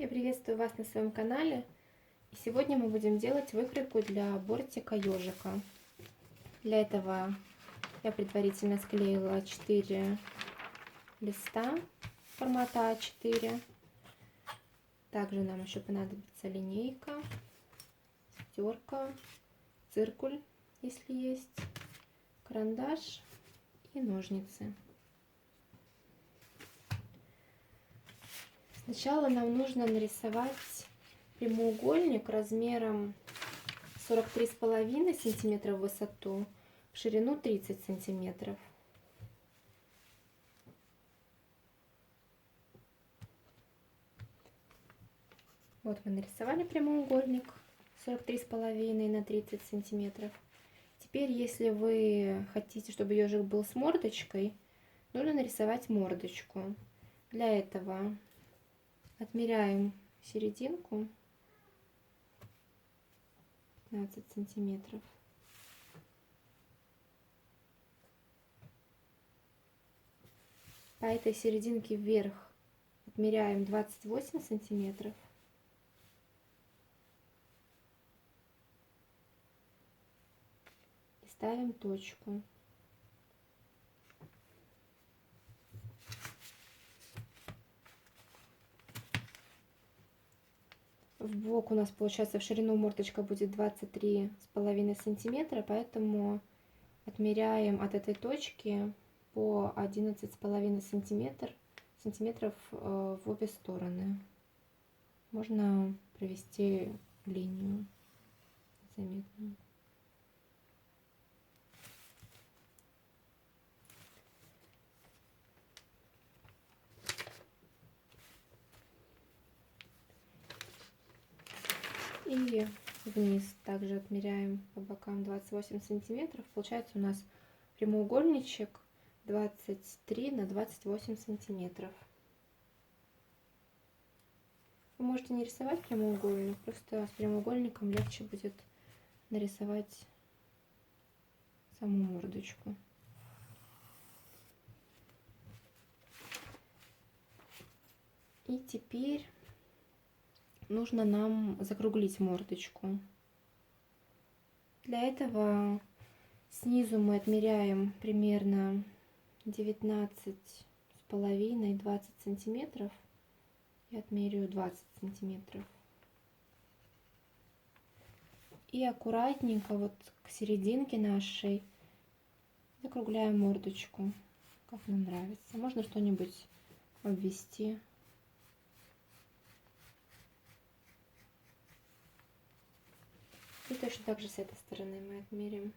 Я приветствую вас на своем канале. И сегодня мы будем делать выкройку для бортика ежика. Для этого я предварительно склеила 4 листа формата А4. Также нам еще понадобится линейка, стерка, циркуль, если есть, карандаш и ножницы. Сначала нам нужно нарисовать прямоугольник размером 43,5 сантиметра в высоту, в ширину 30 сантиметров. Вот мы нарисовали прямоугольник 43,5 на 30 сантиметров. Теперь, если вы хотите, чтобы ежик был с мордочкой, нужно нарисовать мордочку. Для этого отмеряем серединку 15 сантиметров. По этой серединке вверх отмеряем 28 сантиметров. И ставим точку. В бок у нас получается в ширину мордочка будет 23,5 сантиметра, поэтому отмеряем от этой точки по 11,5 сантиметров в обе стороны. Можно провести линию заметную. И вниз также отмеряем по бокам 28 сантиметров. Получается у нас прямоугольничек 23 на 28 сантиметров. Вы можете не рисовать прямоугольник, просто с прямоугольником легче будет нарисовать саму мордочку. И теперь нужно нам закруглить мордочку. Для этого снизу мы отмеряем примерно 19,5-20 сантиметров. Я отмерю 20 сантиметров. И аккуратненько вот к серединке нашей закругляем мордочку, как нам нравится. Можно что-нибудь обвести. И точно так же с этой стороны мы отмерим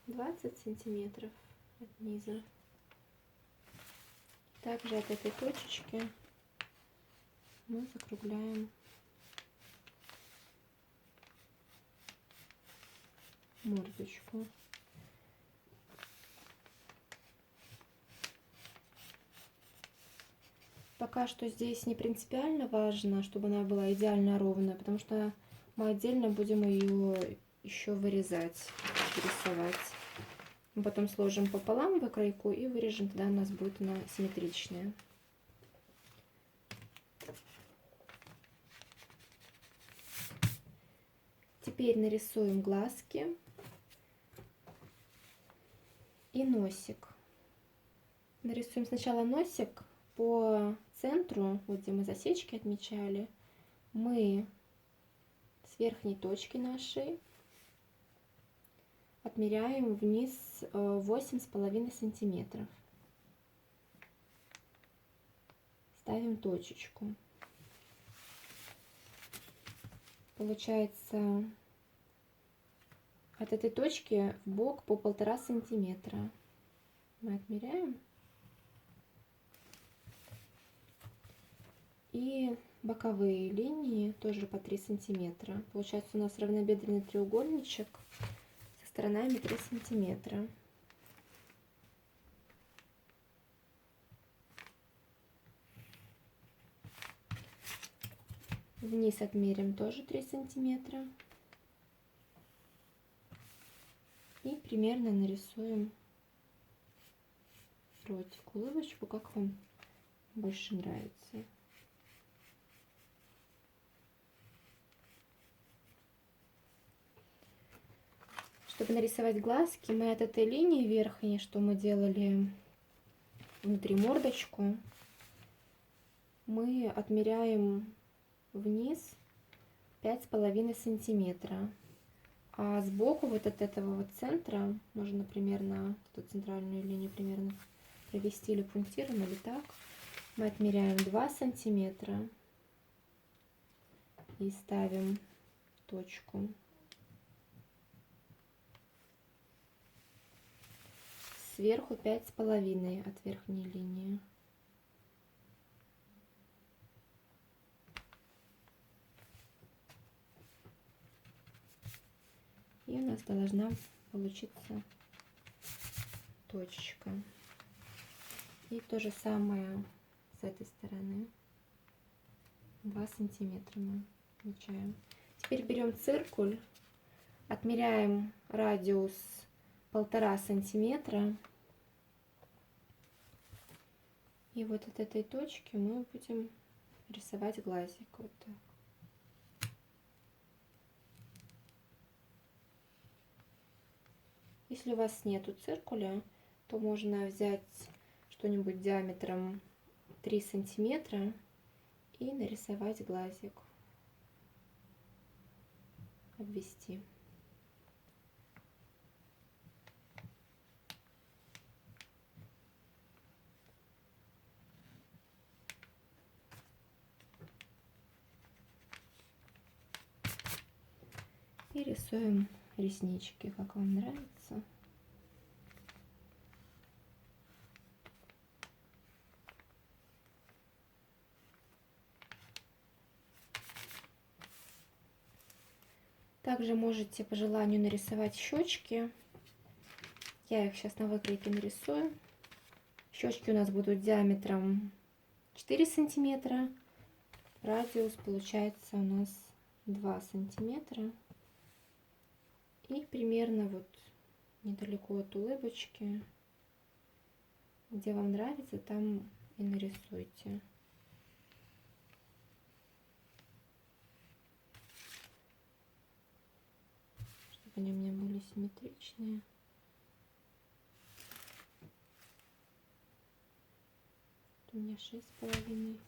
20 сантиметров от низа. Также от этой точечки мы закругляем мордочку. Пока что здесь не принципиально важно, чтобы она была идеально ровная, потому что мы отдельно будем ее еще вырезать, рисовать. Мы потом сложим пополам выкройку и вырежем, тогда у нас будет она симметричная. Теперь нарисуем глазки и носик. Нарисуем сначала носик по центру, вот где мы засечки отмечали. Мы с верхней точки нашей отмеряем вниз 8,5 сантиметров. Ставим точечку. Получается от этой точки в бок по 1,5 сантиметра. Мы отмеряем. И боковые линии тоже по 3 сантиметра. Получается у нас равнобедренный треугольничек со сторонами 3 сантиметра. Вниз отмерим тоже 3 сантиметра. И примерно нарисуем ротик, улыбочку, как вам больше нравится. Чтобы нарисовать глазки, мы от этой линии верхней, что мы делали внутри мордочку, мы отмеряем вниз 5,5 сантиметра. А сбоку вот от этого вот центра, можно примерно эту центральную линию примерно провести или пунктиром, или так, мы отмеряем 2 сантиметра и ставим точку. Сверху 5,5 от верхней линии. И у нас должна получиться точечка. И то же самое с этой стороны. 2 сантиметра мы получаем. Теперь берем циркуль, отмеряем радиус 1,5 сантиметра. И вот от этой точки мы будем рисовать глазик. Вот так. Если у вас нету циркуля, то можно взять что-нибудь диаметром 3 сантиметра и нарисовать глазик, обвести. И рисуем реснички, как вам нравится. Также можете по желанию нарисовать щечки. Я их сейчас на выкройке нарисую. Щечки у нас будут диаметром 4 сантиметра. Радиус получается у нас 2 сантиметра. И примерно вот недалеко от улыбочки, где вам нравится, там и нарисуйте. Чтобы они у меня были симметричные. У меня 6,5.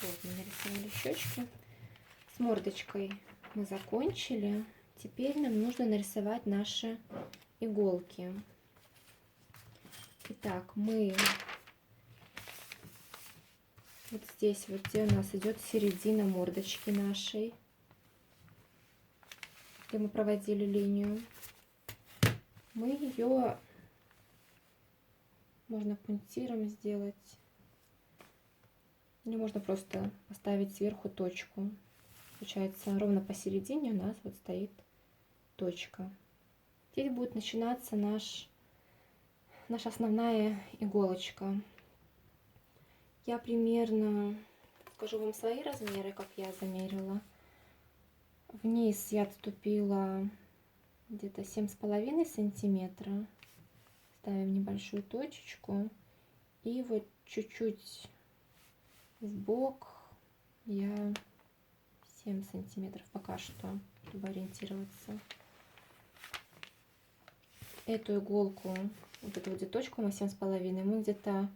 Вот, мы нарисовали щечки. С мордочкой мы закончили. Теперь нам нужно нарисовать наши иголки. Итак, мы вот здесь, вот где у нас идет середина мордочки нашей, где мы проводили линию, мы ее можно пунктиром сделать. Или можно просто поставить сверху точку. Получается, ровно посередине у нас вот стоит точка. Здесь будет начинаться наша основная иголочка. Я примерно скажу вам свои размеры, как я замерила. Вниз я отступила где-то 7,5 сантиметра. Ставим небольшую точечку. И вот чуть-чуть в бок я 7 сантиметров пока что, чтобы ориентироваться. Эту иголку, вот эту вот точку мы 7,5, мы где-то,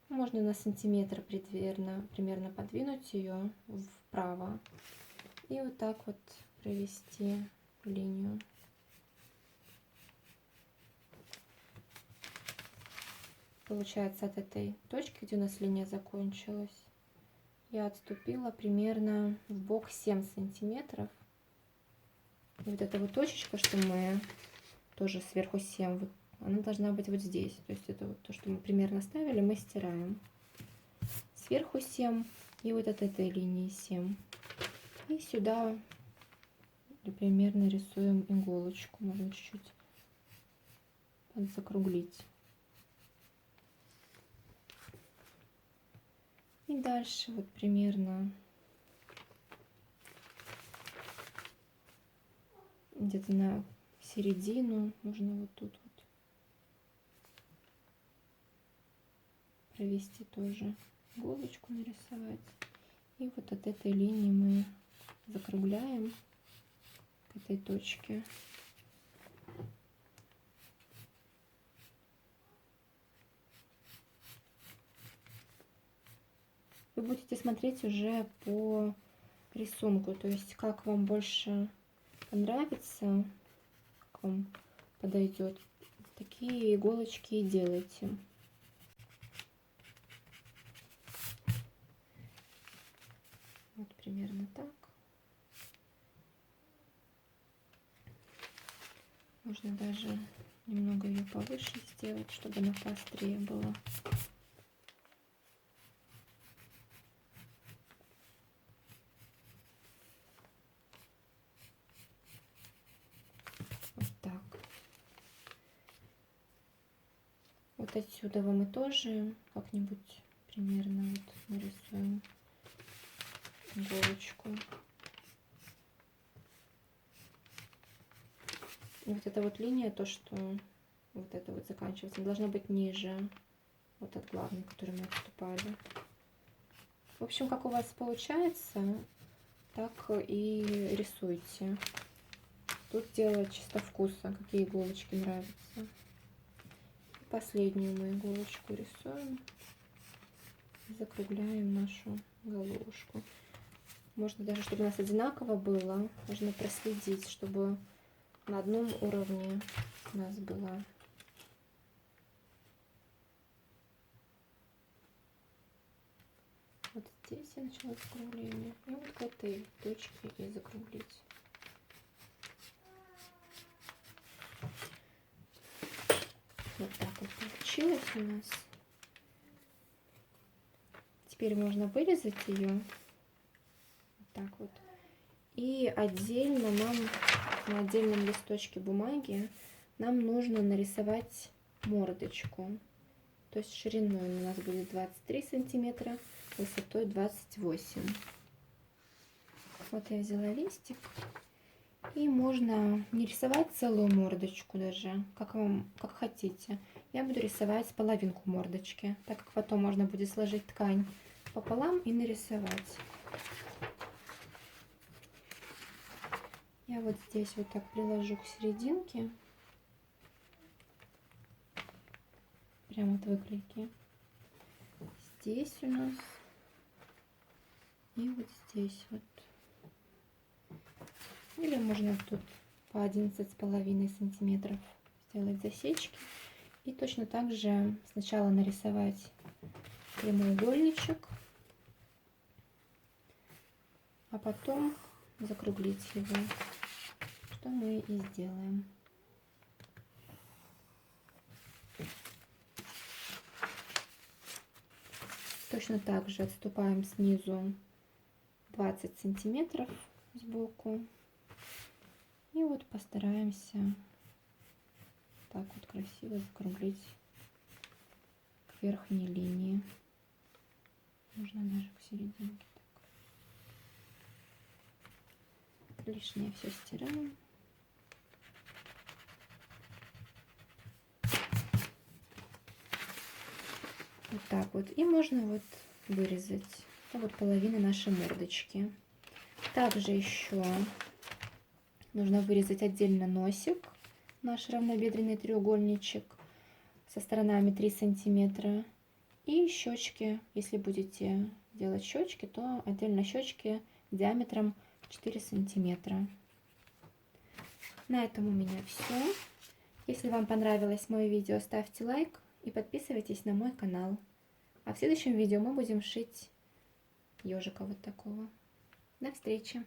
можно на сантиметр примерно подвинуть ее вправо. И вот так вот провести линию. Получается, от этой точки, где у нас линия закончилась, я отступила примерно в бок 7 сантиметров. И вот эта вот точечка, что мы тоже сверху 7, вот, она должна быть вот здесь. То есть это вот то, что мы примерно ставили, мы стираем. Сверху 7 и вот от этой линии 7. И сюда примерно рисуем иголочку. Можно чуть-чуть закруглить. И дальше вот примерно где-то на середину нужно вот тут вот провести тоже, иголочку нарисовать. И вот от этой линии мы закругляем к этой точке. Вы будете смотреть уже по рисунку, то есть как вам больше понравится, как вам подойдет, такие иголочки и делайте. Вот примерно так. Можно даже немного ее повыше сделать, чтобы она поострее была. Вот так. Вот отсюда мы тоже как-нибудь примерно вот нарисуем иголочку. И вот эта вот линия, то, что вот это вот заканчивается, должна быть ниже вот от главной, которую мы отступали. В общем, как у вас получается, так и рисуйте. Тут дело чисто вкуса, какие иголочки нравятся. И последнюю мы иголочку рисуем. Закругляем нашу головушку. Можно даже, чтобы у нас одинаково было, можно проследить, чтобы на одном уровне у нас была. Вот здесь я начала закругление. И вот к этой точке и закруглить. Вот так вот получилось у нас. Теперь можно вырезать ее. Вот так вот. И отдельно нам, на отдельном листочке бумаги, нам нужно нарисовать мордочку. То есть шириной у нас будет 23 сантиметра, высотой 28. Вот я взяла листик. И можно не рисовать целую мордочку даже, как хотите. Я буду рисовать половинку мордочки, так как потом можно будет сложить ткань пополам и нарисовать. Я вот здесь вот так приложу к серединке, прямо от выкройки. Здесь у нас и вот здесь вот. Или можно тут по 11,5 сантиметров сделать засечки. И точно так же сначала нарисовать прямоугольничек, а потом закруглить его, что мы и сделаем. Точно так же отступаем снизу 20 сантиметров сбоку. И вот постараемся так вот красиво закруглить к верхней линии. Можно даже к серединке. Так. Лишнее все стираем. Вот так вот. И можно вот вырезать. Это вот половина нашей мордочки. Также еще нужно вырезать отдельно носик, наш равнобедренный треугольничек со сторонами 3 сантиметра. И щечки, если будете делать щечки, то отдельно щечки диаметром 4 сантиметра. На этом у меня все. Если вам понравилось мое видео, ставьте лайк и подписывайтесь на мой канал. А в следующем видео мы будем шить ежика вот такого. До встречи!